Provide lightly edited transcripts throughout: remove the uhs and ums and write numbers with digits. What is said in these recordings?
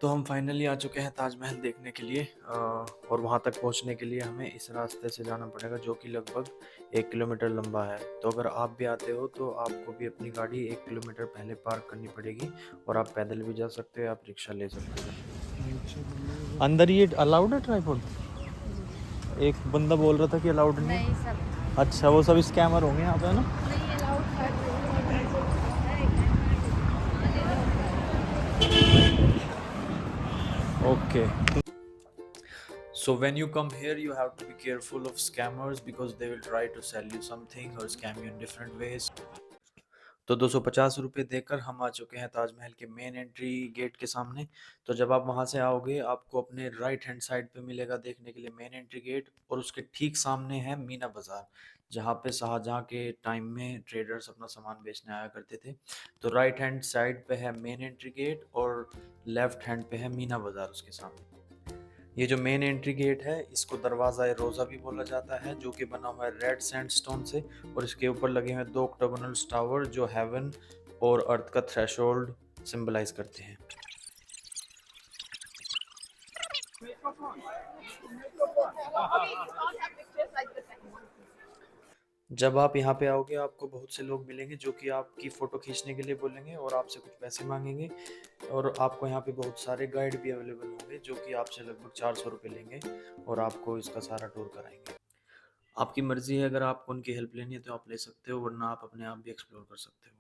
तो हम फाइनली आ चुके हैं ताजमहल देखने के लिए और वहाँ तक पहुँचने के लिए हमें इस रास्ते से जाना पड़ेगा जो कि लगभग 1 किलोमीटर लंबा है। तो अगर आप भी आते हो तो आपको भी अपनी गाड़ी 1 किलोमीटर पहले पार्क करनी पड़ेगी और आप पैदल भी जा सकते हो, आप रिक्शा ले सकते हो। अंदर ये अलाउड है ट्राईपॉड? एक बंदा बोल रहा था कि अलाउड नहीं नहीं है। सब अच्छा, वो सब स्कैमर होंगे यहाँ पे, है ना? नहीं अलाउड है। Okay. So when you come here, you have to be careful of scammers because they will try to sell you something or scam you in different ways. तो 250 रुपये देकर हम आ चुके हैं ताजमहल के मेन एंट्री गेट के सामने। तो जब आप वहाँ से आओगे आपको अपने राइट हैंड साइड पे मिलेगा देखने के लिए मेन एंट्री गेट, और उसके ठीक सामने है मीना बाज़ार, जहाँ पे शाहजहाँ के टाइम में ट्रेडर्स अपना सामान बेचने आया करते थे। तो राइट हैंड साइड पे है मेन एंट्री गेट और लेफ्ट हैंड पे है मीना बाज़ार उसके सामने। ये जो मेन एंट्री गेट है इसको दरवाज़ा रोज़ा भी बोला जाता है, जो कि बना हुआ है रेड सैंडस्टोन से, और इसके ऊपर लगे हुए दो ऑक्टागोनल टावर जो हेवन और अर्थ का थ्रेशोल्ड सिंबलाइज करते हैं। जब आप यहाँ पे आओगे आपको बहुत से लोग मिलेंगे जो कि आपकी फ़ोटो खींचने के लिए बोलेंगे और आपसे कुछ पैसे मांगेंगे, और आपको यहाँ पे बहुत सारे गाइड भी अवेलेबल होंगे जो कि आपसे लगभग 400 रुपये लेंगे और आपको इसका सारा टूर कराएंगे। आपकी मर्ज़ी है, अगर आपको उनकी हेल्प लेनी है तो आप ले सकते हो, वरना आप अपने आप भी एक्सप्लोर कर सकते हो।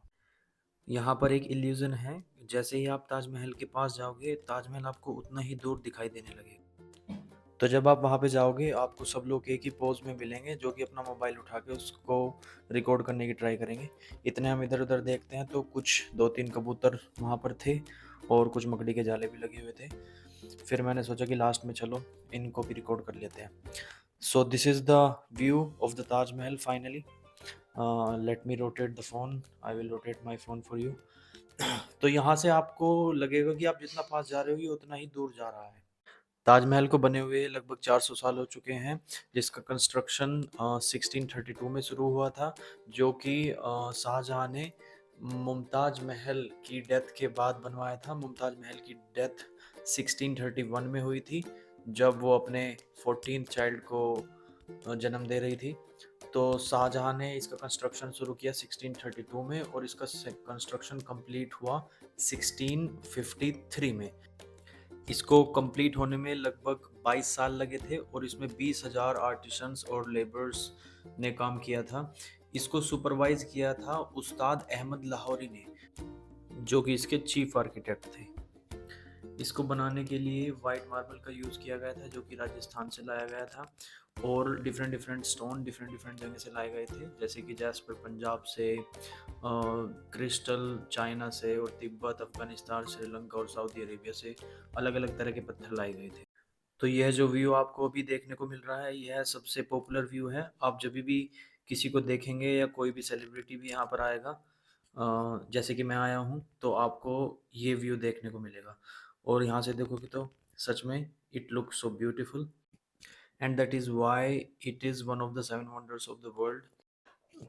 यहाँ पर एक इल्यूज़न है, जैसे ही आप ताजमहल के पास जाओगे ताजमहल आपको उतना ही दूर दिखाई देने लगेगा। तो जब आप वहाँ पे जाओगे आपको सब लोग एक ही पोज में मिलेंगे जो कि अपना मोबाइल उठा के उसको रिकॉर्ड करने की ट्राई करेंगे। इतने हम इधर उधर देखते हैं तो कुछ 2-3 कबूतर वहाँ पर थे और कुछ मकड़ी के जाले भी लगे हुए थे। फिर मैंने सोचा कि लास्ट में चलो इनको भी रिकॉर्ड कर लेते हैं। So this is the view of the Taj Mahal finally. Let me rotate the phone, I will rotate my phone for you. तो यहाँ से आपको लगेगा कि आप जितना पास जा रहे हो ये उतना ही दूर जा रहा है। ताजमहल को बने हुए लगभग 400 साल हो चुके हैं, जिसका कंस्ट्रक्शन 1632 में शुरू हुआ था, जो कि शाहजहाँ ने मुमताज़ महल की डेथ के बाद बनवाया था। मुमताज़ महल की डेथ 1631 में हुई थी, जब वो अपने 14th चाइल्ड को जन्म दे रही थी। तो शाहजहाँ ने इसका कंस्ट्रक्शन शुरू किया 1632 में और इसका कंस्ट्रक्शन कंप्लीट हुआ 1653 में। इसको कंप्लीट होने में लगभग 22 साल लगे थे और इसमें 20,000 आर्टिसंस और लेबर्स ने काम किया था। इसको सुपरवाइज किया था उस्ताद अहमद लाहौरी ने, जो कि इसके चीफ आर्किटेक्ट थे। इसको बनाने के लिए वाइट मार्बल का यूज़ किया गया था जो कि राजस्थान से लाया गया था, और different different stone different different जगह से लाए गए थे, जैसे कि जैस्पर पंजाब से, क्रिस्टल चाइना से, और तिब्बत, अफगानिस्तान, श्रीलंका और सऊदी अरेबिया से अलग अलग तरह के पत्थर लाए गए थे। तो यह जो व्यू आपको अभी देखने को मिल रहा है यह सबसे पॉपुलर व्यू है। आप जब भी किसी को देखेंगे या कोई भी सेलिब्रिटी भी यहाँ पर आएगा, जैसे कि मैं आया हूँ, तो आपको ये व्यू देखने को मिलेगा। और यहाँ से देखोगे तो सच में it looks so beautiful, and that is why it is one of the 7 wonders of the world.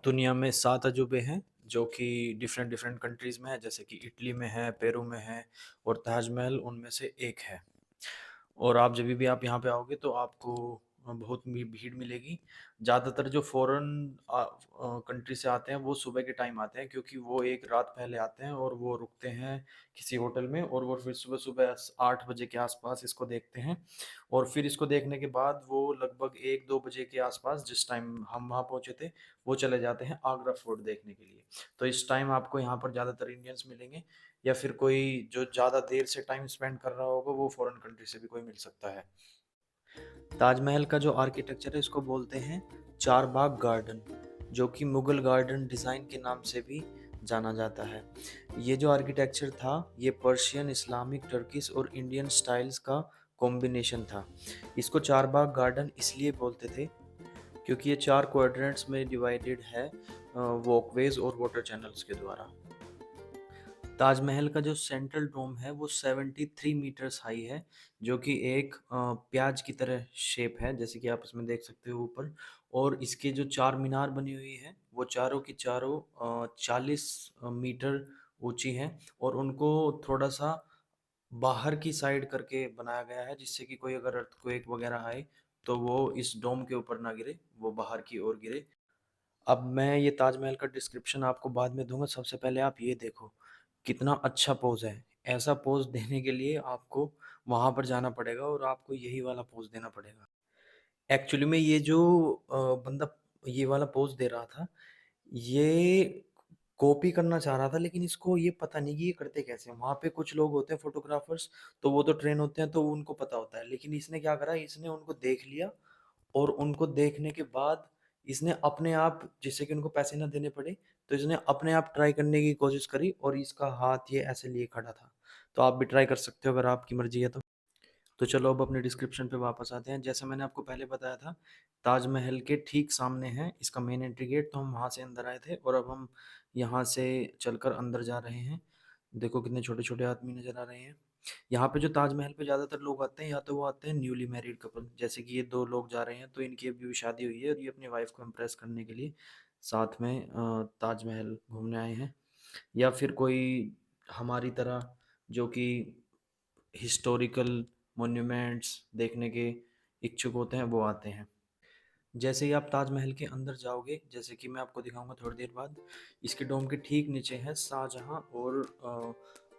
दुनिया में 7 अजूबे हैं जो कि डिफरेंट डिफरेंट कंट्रीज़ में है, जैसे कि इटली में है, पेरू में है, और ताजमहल उनमें से एक है। और आप जभी भी आप यहाँ पे आओगे तो आपको बहुत भीड़ मिलेगी। ज़्यादातर जो फॉरेन कंट्री से आते हैं वो सुबह के टाइम आते हैं, क्योंकि वो एक रात पहले आते हैं और वो रुकते हैं किसी होटल में, और वो फिर सुबह सुबह 8 बजे के आसपास इसको देखते हैं। और फिर इसको देखने के बाद वो लगभग 1-2 बजे के आसपास, जिस टाइम हम वहाँ पहुँचे थे, वो चले जाते हैं आगरा फोर्ट देखने के लिए। तो इस टाइम आपको यहाँ पर ज़्यादातर इंडियंस मिलेंगे, या फिर कोई जो ज़्यादा देर से टाइम स्पेंड कर रहा होगा वो फॉरेन कंट्री से भी कोई मिल सकता है। ताजमहल का जो आर्किटेक्चर है इसको बोलते हैं चार बाग गार्डन, जो कि मुगल गार्डन डिज़ाइन के नाम से भी जाना जाता है। ये जो आर्किटेक्चर था ये पर्शियन, इस्लामिक, टर्किश और इंडियन स्टाइल्स का कॉम्बिनेशन था। इसको चार बाग गार्डन इसलिए बोलते थे क्योंकि ये 4 क्वाड्रेंट्स में डिवाइडेड है वॉकवेज और वाटर चैनल्स के द्वारा। ताजमहल का जो सेंट्रल डोम है वो 73 मीटर्स हाई है, जो कि एक प्याज की तरह शेप है, जैसे कि आप इसमें देख सकते हो ऊपर। और इसके जो चार मीनार बनी हुई है वो चारों की चारों 40 मीटर ऊंची हैं, और उनको थोड़ा सा बाहर की साइड करके बनाया गया है, जिससे कि कोई अगर अर्थक्वेक वगैरह आए तो वो इस डोम के ऊपर ना गिरे, वो बाहर की ओर गिरे। अब मैं ये ताजमहल का डिस्क्रिप्शन आपको बाद में दूंगा, सबसे पहले आप ये देखो कितना अच्छा पोज है। ऐसा पोज देने के लिए आपको वहां पर जाना पड़ेगा और आपको यही वाला पोज देना पड़ेगा। एक्चुअली में ये जो बंदा ये वाला पोज दे रहा था, ये कॉपी करना चाह रहा था, लेकिन इसको ये पता नहीं कि ये करते कैसे हैं। वहाँ पे कुछ लोग होते हैं फोटोग्राफर्स, तो वो तो ट्रेन होते हैं, तो उनको पता होता है। लेकिन इसने क्या करा, इसने उनको देख लिया और उनको देखने के बाद इसने अपने आप, जिससे कि उनको पैसे ना देने पड़े, तो इसने अपने आप ट्राई करने की कोशिश करी और इसका हाथ ये ऐसे लिए खड़ा था। तो आप भी ट्राई कर सकते हो अगर आपकी मर्जी है तो चलो अब अपने डिस्क्रिप्शन पे वापस आते हैं। जैसे मैंने आपको पहले बताया था, ताजमहल के ठीक सामने है इसका मेन एंट्री गेट, तो हम वहाँ से अंदर आए थे और अब हम यहाँ से चलकर अंदर जा रहे हैं। देखो कितने छोटे छोटे आदमी नजर आ रहे हैं। यहाँ पे जो ताजमहल पे ज़्यादातर लोग आते हैं, या तो वो आते हैं न्यूली मैरिड कपल, जैसे कि ये दो लोग जा रहे हैं, तो इनकी अभी भी शादी हुई है और ये अपनी वाइफ को इम्प्रेस करने के लिए साथ में ताजमहल घूमने आए हैं। या फिर कोई हमारी तरह जो कि हिस्टोरिकल मॉन्यूमेंट्स देखने के इच्छुक होते हैं, वो आते हैं। जैसे ही आप ताजमहल के अंदर जाओगे, जैसे कि मैं आपको दिखाऊंगा थोड़ी देर बाद, इसके डोम के ठीक नीचे है शाहजहां और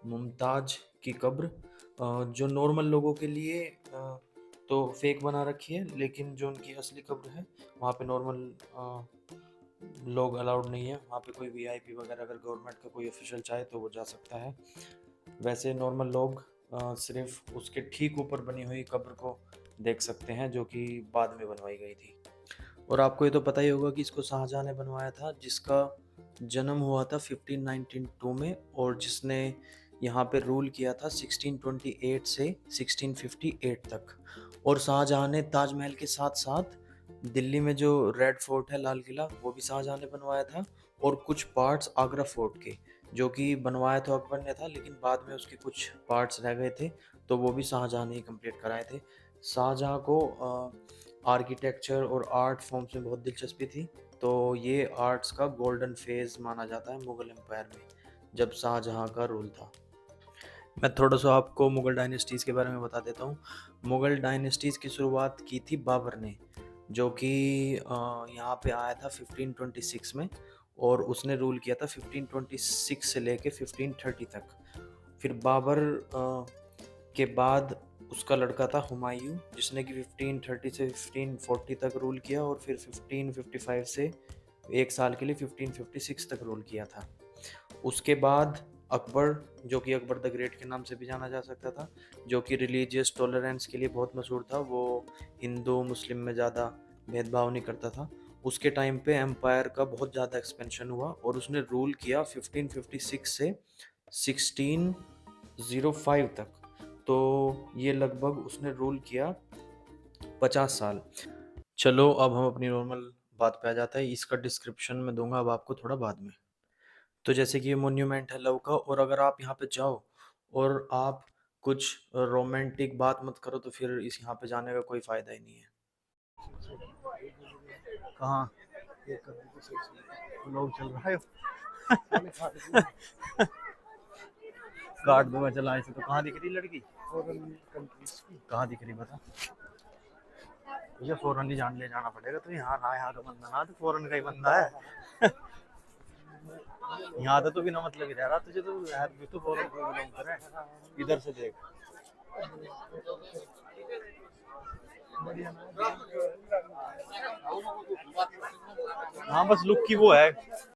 मुमताज की कब्र, जो नॉर्मल लोगों के लिए तो फेक बना रखी है, लेकिन जो उनकी असली कब्र है वहाँ पे नॉर्मल लोग अलाउड नहीं है। वहाँ पे कोई वीआईपी वगैरह अगर गवर्नमेंट का कोई ऑफिशियल चाहे तो वो जा सकता है। वैसे नॉर्मल लोग सिर्फ उसके ठीक ऊपर बनी हुई कब्र को देख सकते हैं, जो कि बाद में बनवाई गई थी। और आपको ये तो पता ही होगा कि इसको शाहजहां ने बनवाया था, जिसका जन्म हुआ था 1592 में, और जिसने यहाँ पे रूल किया था 1628 से 1658 तक। और शाहजहां ने ताजमहल के साथ साथ दिल्ली में जो रेड फोर्ट है, लाल किला, वो भी शाहजहां ने बनवाया था। और कुछ पार्ट्स आगरा फोर्ट के, जो कि बनवाया तो अकबर ने था, लेकिन बाद में उसके कुछ पार्ट्स रह गए थे, तो वो भी शाहजहां ने ही कंप्लीट कराए थे। शाहजहां को आर्किटेक्चर और आर्ट फॉर्म्स में बहुत दिलचस्पी थी, तो ये आर्ट्स का गोल्डन फेज माना जाता है मुगल एम्पायर में, जब शाहजहां का रूल था। मैं थोड़ा सा आपको मुगल डायनेस्टीज़ के बारे में बता देता हूँ। मुगल डायनेस्टीज़ की शुरुआत की थी बाबर ने, जो कि यहाँ पे आया था 1526 में, और उसने रूल किया था 1526 से लेके 1530 तक। फिर बाबर के बाद उसका लड़का था हुमायूं, जिसने कि 1530 से 1540 तक रूल किया, और फिर 1555 से एक साल के लिए 1556 तक रूल किया था। उसके बाद अकबर, जो कि अकबर द ग्रेट के नाम से भी जाना जा सकता था, जो कि रिलीजियस टॉलरेंस के लिए बहुत मशहूर था। वो हिंदू मुस्लिम में ज़्यादा भेदभाव नहीं करता था। उसके टाइम पे एम्पायर का बहुत ज़्यादा एक्सपेंशन हुआ और उसने रूल किया 1556 से 1605 तक। तो ये लगभग उसने रूल किया 50 साल। चलो अब हम अपनी नॉर्मल बात पे आ जाता है। इसका डिस्क्रिप्शन मैं दूंगा अब आपको थोड़ा बाद में। तो जैसे कि ये मोन्यूमेंट है लव का, और अगर आप यहाँ पे जाओ और आप कुछ रोमांटिक बात मत करो, तो फिर इस यहाँ पे जाने का कोई फायदा ही नहीं है। कहाँ लोग चल रहा है। काट दूंगा चला ऐसे। तो कहाँ दिख रही लड़की, कहाँ दिख रही बता। ये फौरन ही जान ले जाना पड़ेगा। तो यहाँ ना, यहाँ का बंदा ना, तो फौरन का ही बंदा है। यहाँ तो बिना मतलब ही रह रहा तुझे, तो यार भी तो फौरन को बिलोंग करे। इधर से देख। हाँ बस लुक की वो है।